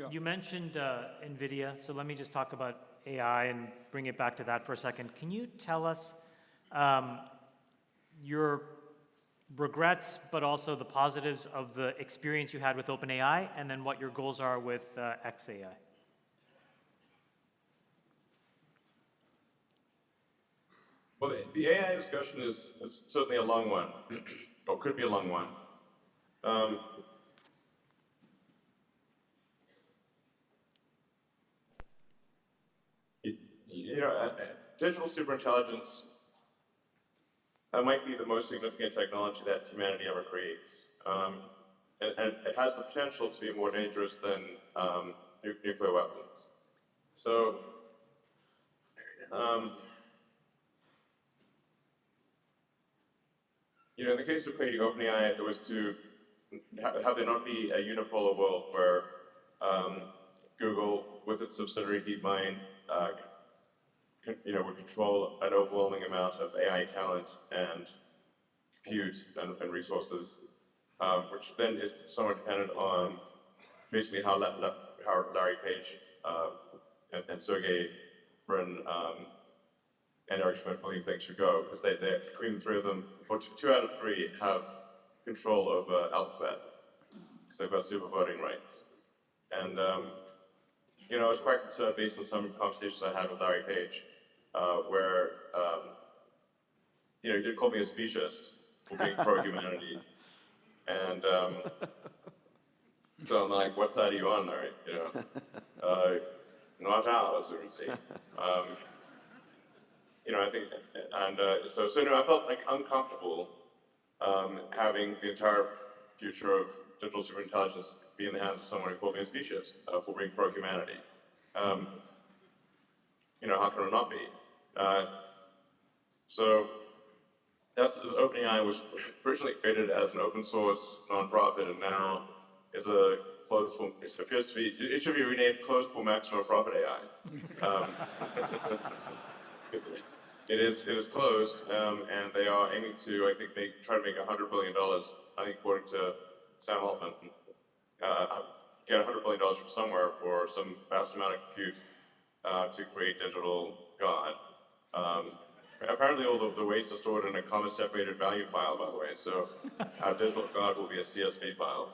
You mentioned NVIDIA, so let me just talk about AI and bring it back to that for a second. Can you tell us your regrets, but also the positives of the experience you had with OpenAI, and then what your goals are with XAI? Well, the AI discussion is certainly a long one, or could be a long one. Digital superintelligence might be the most significant technology that humanity ever creates. And it has the potential to be more dangerous than nuclear weapons. So, in the case of creating OpenAI, it was to have there not be a unipolar world where Google, with its subsidiary DeepMind, would control an overwhelming amount of AI talent and compute and resources, which then is somewhat dependent on basically how Larry Page and Sergey Brin and Eric Schmidt believe things should go, because between the three of them, or two out of three have control over Alphabet, because they've got super voting rights. And I was quite concerned based on some conversations I had with Larry Page, where he did call me a speciesist for being pro-humanity. And so I'm like, what side are you on, Larry? Not ours, it would seem. I think, and so I felt like uncomfortable having the entire future of digital superintelligence be in the hands of someone who called me a speciesist for being pro-humanity. How can it not be? So OpenAI was originally created as an open source nonprofit, and now is a closed form. It should be renamed Closed for Maximum Profit AI. It is closed, and they are aiming to, I think, try to make $100 billion. I think, according to Sam Altman, get $100 billion from somewhere for some vast amount of compute to create digital God. Apparently, all the weights are stored in a comma-separated value file, by the way. So, our digital God will be a CSV file.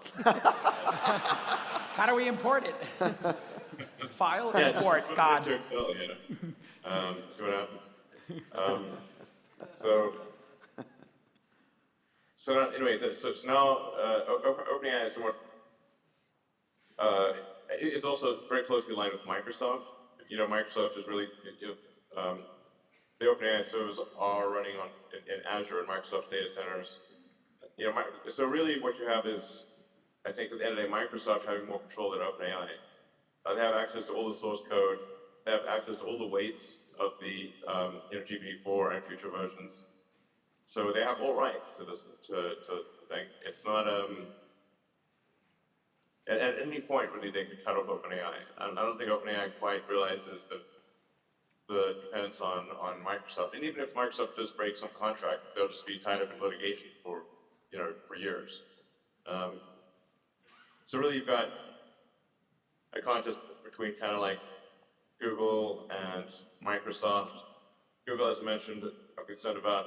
How do we import it? File, import, God. See what happens. Anyway, so now OpenAI is somewhat is also very closely aligned with Microsoft. Microsoft is really the OpenAI servers are running in Azure and Microsoft data centers. So really, what you have is, I think, at the end of the day, Microsoft having more control than OpenAI. They have access to all the source code. They have access to all the weights of the GPT-4 and future versions. So they have all rights to this to the thing. It's not at any point really they could cut off OpenAI. I don't think OpenAI quite realizes the dependence on Microsoft. And even if Microsoft does break some contract, they'll just be tied up in litigation for years. So really, you've got a contest between kind of like Google and Microsoft. Google, as I mentioned, are concerned about,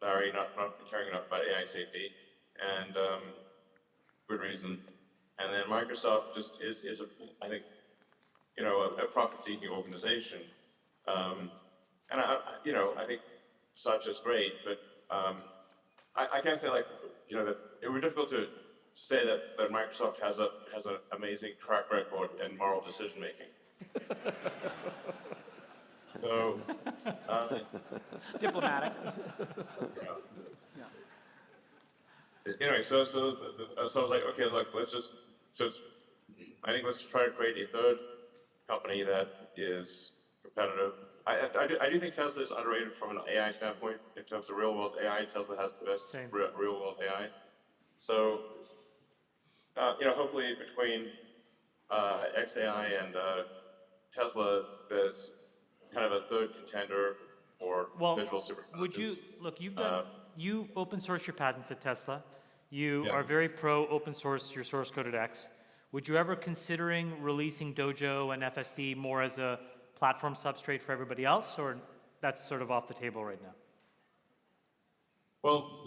Larry not caring enough about AI safety, and good reason. And then Microsoft just is I think, a profit-seeking organization. And I think such is great, but I can't say that it would be difficult to say that Microsoft has an amazing track record in moral decision making. So Diplomatic. Anyway, so I was like, okay, look, I think let's try to create a third company that is competitive. I do think Tesla is underrated from an AI standpoint in terms of real world AI. Tesla has the best real world AI. So, hopefully between XAI and Tesla, there's kind of a third contender for visual superintelligence. Would you look? You open source your patents at Tesla. You are very pro open source your source code at X. Would you ever considering releasing Dojo and FSD more as a platform substrate for everybody else, or that's sort of off the table right now? Well,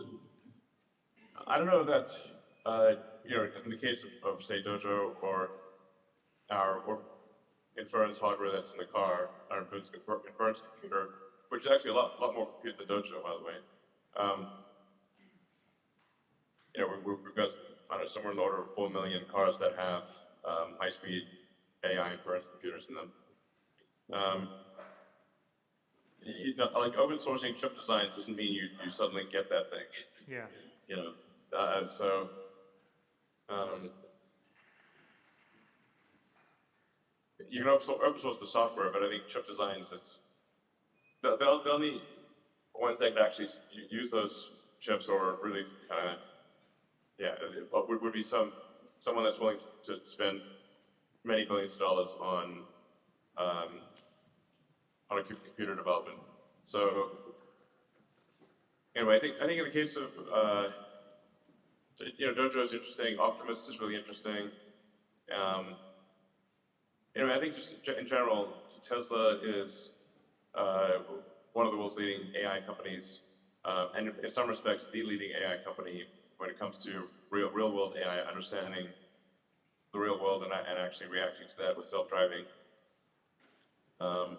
I don't know that, in the case of say, Dojo or our inference hardware that's in the car, our inference computer, which is actually a lot more compute than Dojo, by the way. We've got, I don't know, somewhere in the order of 4 million cars that have high-speed AI inference computers in them. Like open sourcing chip designs doesn't mean you suddenly get that thing. Yeah. You can open source the software, but I think chip designs, they'll need ones that can actually use those chips, or really kind of, would be someone that's willing to spend many billions of dollars on a computer development. So anyway, I think in the case of Dojo is interesting. Optimus is really interesting. I think just in general, Tesla is one of the world's leading AI companies, and in some respects, the leading AI company when it comes to real-world AI, understanding the real world and actually reacting to that with self-driving. And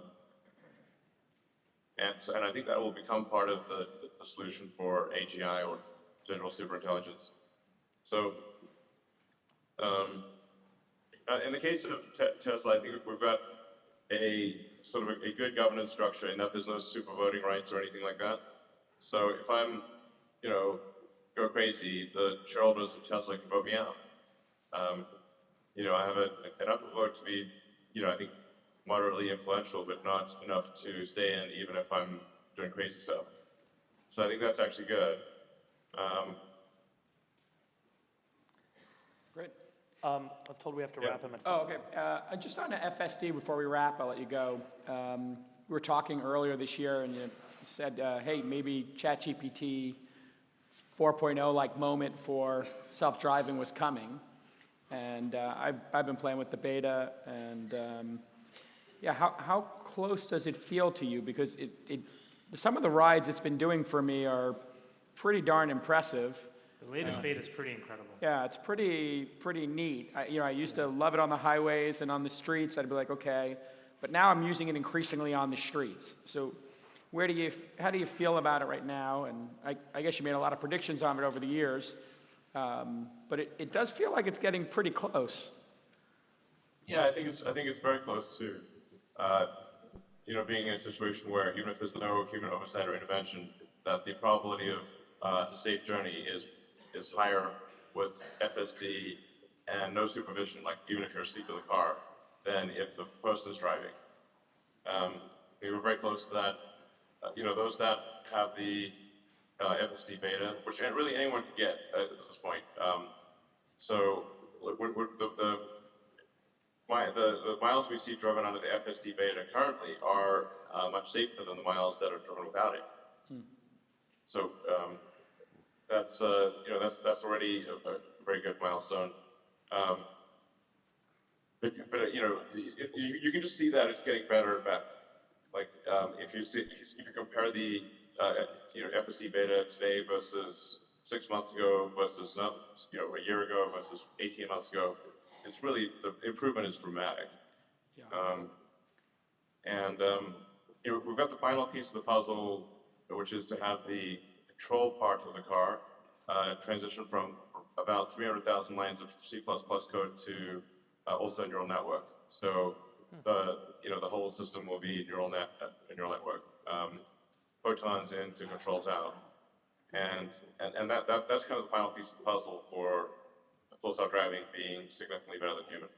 I think that will become part of the solution for AGI, or general superintelligence. So, in the case of Tesla, I think we've got a sort of a good governance structure in that there's no super voting rights or anything like that. So if I'm, go crazy, the shareholders of Tesla can vote me out. I have enough of a vote to be, I think, moderately influential, but not enough to stay in even if I'm doing crazy stuff. So I think that's actually good. Great. I'm told we have to wrap him at 5. Oh, okay. Just on the FSD, before we wrap, I'll let you go. We were talking earlier this year, and you said, hey, maybe ChatGPT 4.0-like moment for self-driving was coming. And I've been playing with the beta, and how close does it feel to you? Because some of the rides it's been doing for me are pretty darn impressive. The latest beta is pretty incredible. Yeah, it's pretty neat. I used to love it on the highways and on the streets. I'd be like, okay, but now I'm using it increasingly on the streets. So, how do you feel about it right now? And I guess you made a lot of predictions on it over the years, but it does feel like it's getting pretty close. Yeah, I think it's very close to, being in a situation where even if there's no human oversight or intervention, that the probability of a safe journey is higher with FSD and no supervision, like even if you're asleep in the car, than if the person is driving. We were very close to that. Those that have the FSD beta, which really anyone can get at this point. So the miles we see driven under the FSD beta currently are much safer than the miles that are driven without it. So that's already a very good milestone. But you can just see that it's getting better and better. Like if you compare the FSD beta today versus 6 months ago versus a year ago versus 18 months ago, it's really, the improvement is dramatic. Yeah. We've got the final piece of the puzzle, which is to have the control part of the car transition from about 300,000 lines of C++ code to also a neural network. So the whole system will be a neural network, photons in to controls out, and that's kind of the final piece of the puzzle for full self-driving being significantly better than human.